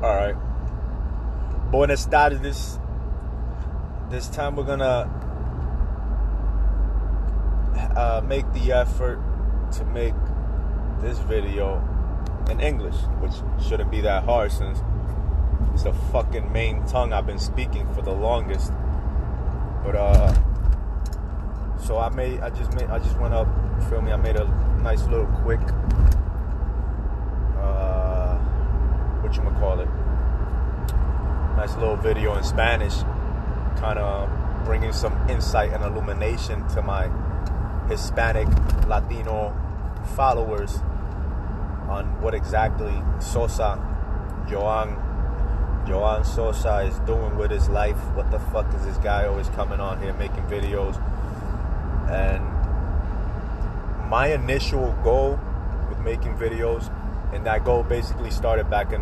Alright. Buenas tardes. This time we're gonna make the effort to make this video in English, which shouldn't be that hard since it's the fucking main tongue I've been speaking for the longest. But so I just went up, feel me, I made a nice little quick nice little video in Spanish, kind of bringing some insight and illumination to my Hispanic Latino followers on what exactly Joan Sosa is doing with his life. What the fuck is this guy always coming on here making videos? And my initial goal with making videos, and that goal basically started back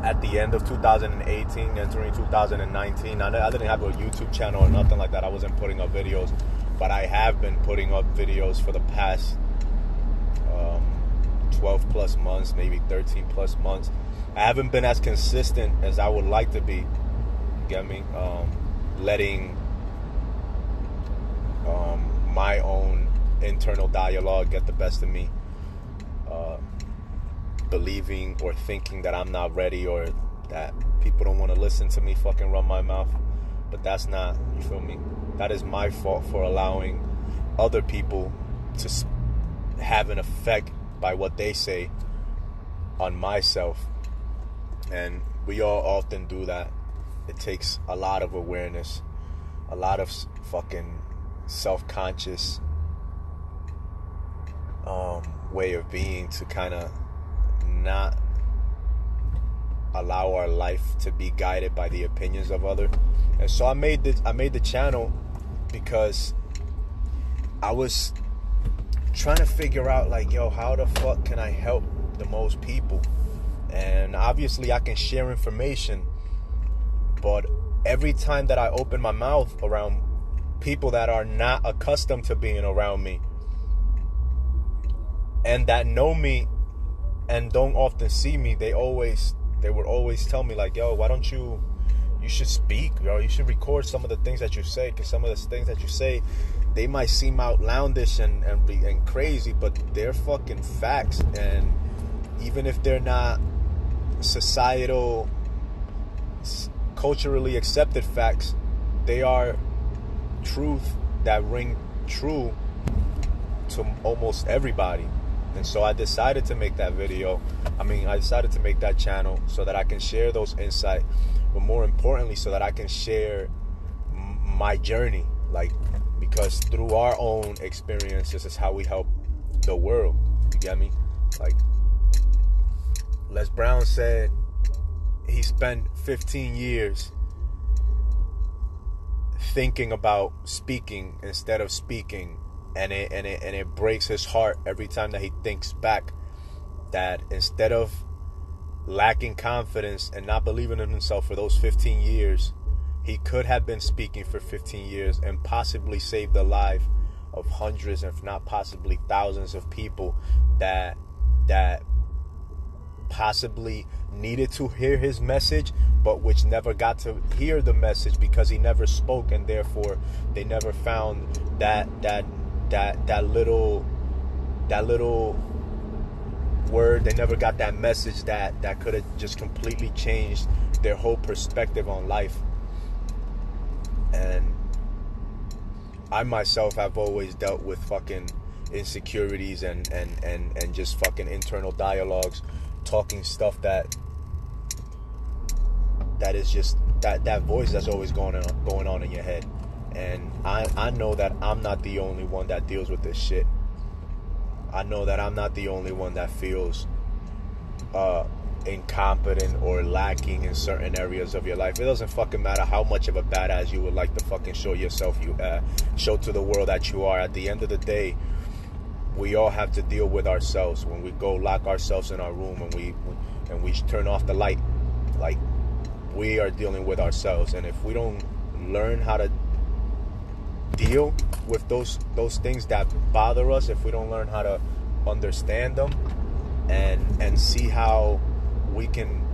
at the end of 2018, entering 2019. I didn't have a YouTube channel or nothing like that. I wasn't putting up videos, but I have been putting up videos for the past 12 plus months, maybe 13 plus months. I haven't been as consistent as I would like to be. You get me? Letting my own internal dialogue get the best of me. Believing or thinking that I'm not ready or that people don't want to listen to me fucking run my mouth. But that's not, you feel me? That is my fault for allowing other people to have an effect by what they say on myself. And we all often do that. It takes a lot of awareness, a lot of fucking self-conscious way of being to kind of not allow our life to be guided by the opinions of others. And so I made the channel because I was trying to figure out, like, yo, how the fuck can I help the most people? And obviously I can share information, but every time that I open my mouth around people that are not accustomed to being around me and that know me and don't often see me, they would always tell me, like, yo, why don't you should speak, yo, you should record some of the things that you say, because some of the things that you say, they might seem outlandish and crazy, but they're fucking facts. And even if they're not societal, culturally accepted facts, they are truth that ring true to almost everybody. And so I decided to make that video. I decided to make that channel so that I can share those insights, but more importantly, so that I can share my journey. Like, because through our own experiences is how we help the world. You get me? Like, Les Brown said he spent 15 years thinking about speaking instead of speaking. And it breaks his heart every time that he thinks back that instead of lacking confidence and not believing in himself for those 15 years, he could have been speaking for 15 years and possibly saved the life of hundreds, if not possibly thousands of people that possibly needed to hear his message, but which never got to hear the message because he never spoke, and therefore they never found that little word. They never got that message that could have just completely changed their whole perspective on life. And I myself have always dealt with fucking insecurities and just fucking internal dialogues, talking stuff that is just that voice that's always going on in your head. And I know that I'm not the only one that deals with this shit. I know that I'm not the only one that feels incompetent or lacking in certain areas of your life. It doesn't fucking matter how much of a badass you would like to fucking show yourself, show to the world that you are. At the end of the day, we all have to deal with ourselves. When we go lock ourselves in our room and we turn off the light, like, we are dealing with ourselves. And if we don't learn how to deal with those things that bother us, if we don't learn how to understand them and see how we can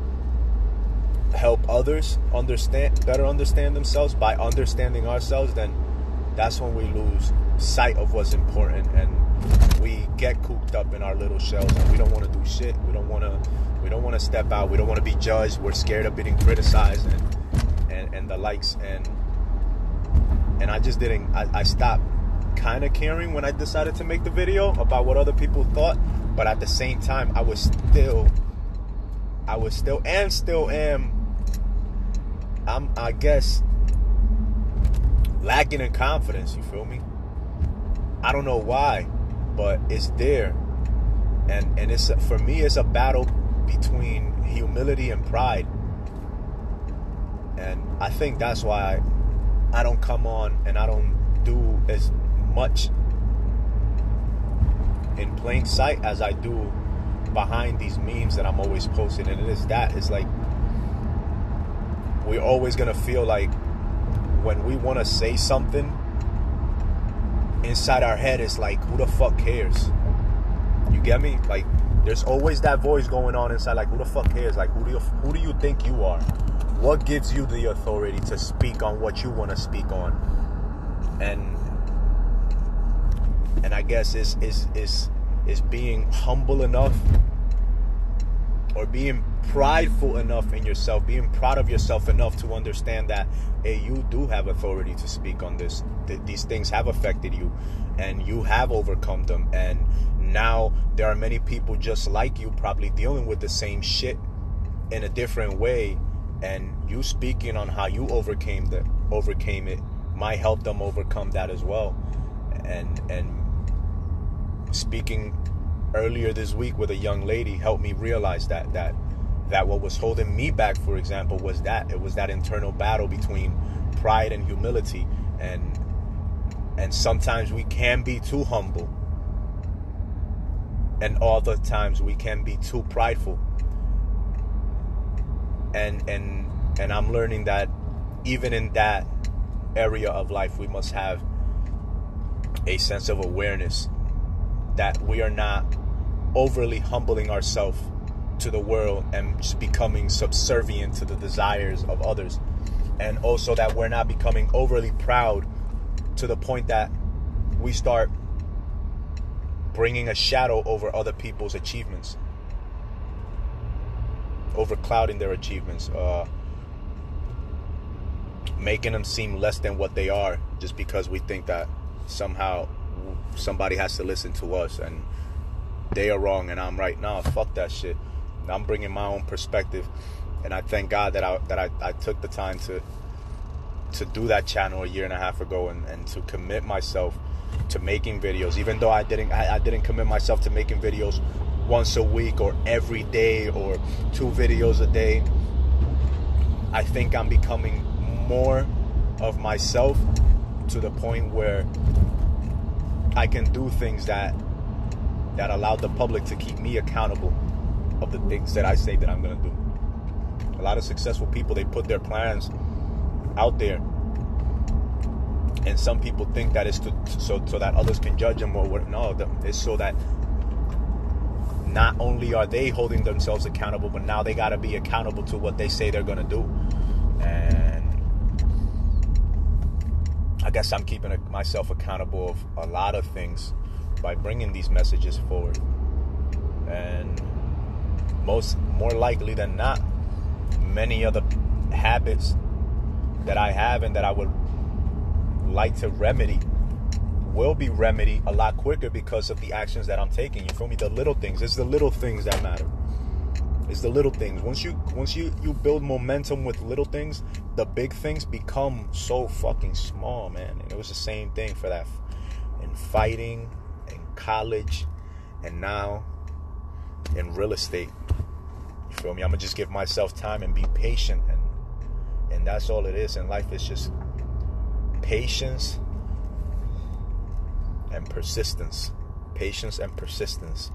help others better understand themselves by understanding ourselves, then that's when we lose sight of what's important, and we get cooped up in our little shells, and we don't want to do shit. We don't want to step out. We don't want to be judged. We're scared of being criticized and the likes, and I just didn't. I stopped kind of caring when I decided to make the video about what other people thought, but at the same time, I was still and still am, I guess, lacking in confidence. You feel me? I don't know why, but it's there, and it's, for me, it's a battle between humility and pride, and I think that's why I don't come on and I don't do as much in plain sight as I do behind these memes that I'm always posting. And it's like, we're always gonna feel like when we want to say something, inside our head it's like, who the fuck cares? You get me? Like, there's always that voice going on inside, like, who the fuck cares? Like, who do you think you are? What gives you the authority to speak on what you want to speak on? And I guess is being humble enough, or being prideful enough in yourself, being proud of yourself enough to understand that, hey, you do have authority to speak on this. These things have affected you, and you have overcome them. And now there are many people just like you, probably dealing with the same shit in a different way. And you speaking on how you overcame it might help them overcome that as well. And speaking earlier this week with a young lady helped me realize that what was holding me back, for example, was that internal battle between pride and humility, and sometimes we can be too humble, and other times we can be too prideful. And I'm learning that even in that area of life, we must have a sense of awareness that we are not overly humbling ourselves to the world and just becoming subservient to the desires of others, and also that we're not becoming overly proud to the point that we start bringing a shadow over other people's achievements, overclouding their achievements, making them seem less than what they are, just because we think that somehow somebody has to listen to us and they are wrong and I'm right. No, fuck that shit. I'm bringing my own perspective, and I thank God that I took the time to do that channel a year and a half ago, and to commit myself to making videos, even though I didn't commit myself to making videos once a week or every day or 2 videos a day. I think I'm becoming more of myself to the point where I can do things that allow the public to keep me accountable of the things that I say that I'm going to do. A lot of successful people, they put their plans out there, and some people think that it's so that others can judge them, or what. No, it's so that not only are they holding themselves accountable, but now they got to be accountable to what they say they're going to do. And I guess I'm keeping myself accountable of a lot of things by bringing these messages forward. And more likely than not, many other habits that I have and that I would like to remedy will be remedied a lot quicker because of the actions that I'm taking. You feel me? The little things. It's the little things that matter. It's the little things. Once you build momentum with little things, the big things become so fucking small, man. And it was the same thing for that in fighting, in college, and now in real estate. You feel me? I'm gonna just give myself time and be patient, and that's all it is in life. It's just patience and persistence. Patience and persistence.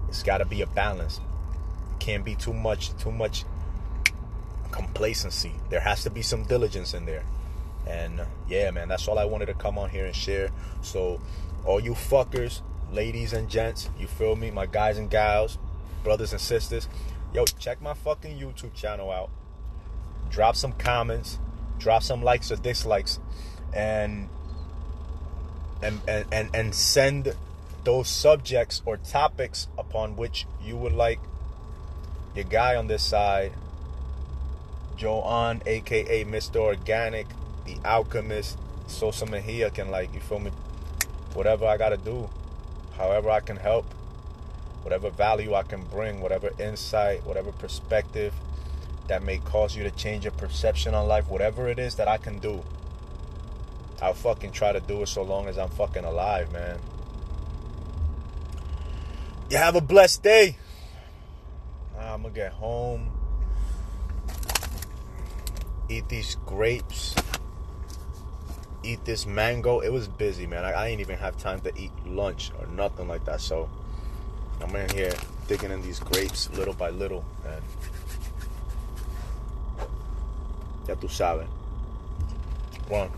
It's got to be a balance. It can't be too much complacency. There has to be some diligence in there. And yeah, man, that's all I wanted to come on here and share. So all you fuckers, ladies and gents, you feel me? My guys and gals, brothers and sisters, yo, check my fucking YouTube channel out. Drop some comments, drop some likes or dislikes, and send those subjects or topics upon which you would like your guy on this side, Joan, aka Mr. Organic, the Alchemist, Sosa Mejia, can, like, you feel me? Whatever I gotta do, however I can help, whatever value I can bring, whatever insight, whatever perspective that may cause you to change your perception on life, whatever it is that I can do, I'll fucking try to do it so long as I'm fucking alive, man. You have a blessed day. I'm gonna get home, eat these grapes, eat this mango. It was busy, man. I ain't even have time to eat lunch or nothing like that. So I'm in here digging in these grapes little by little, and ya tú sabes. One.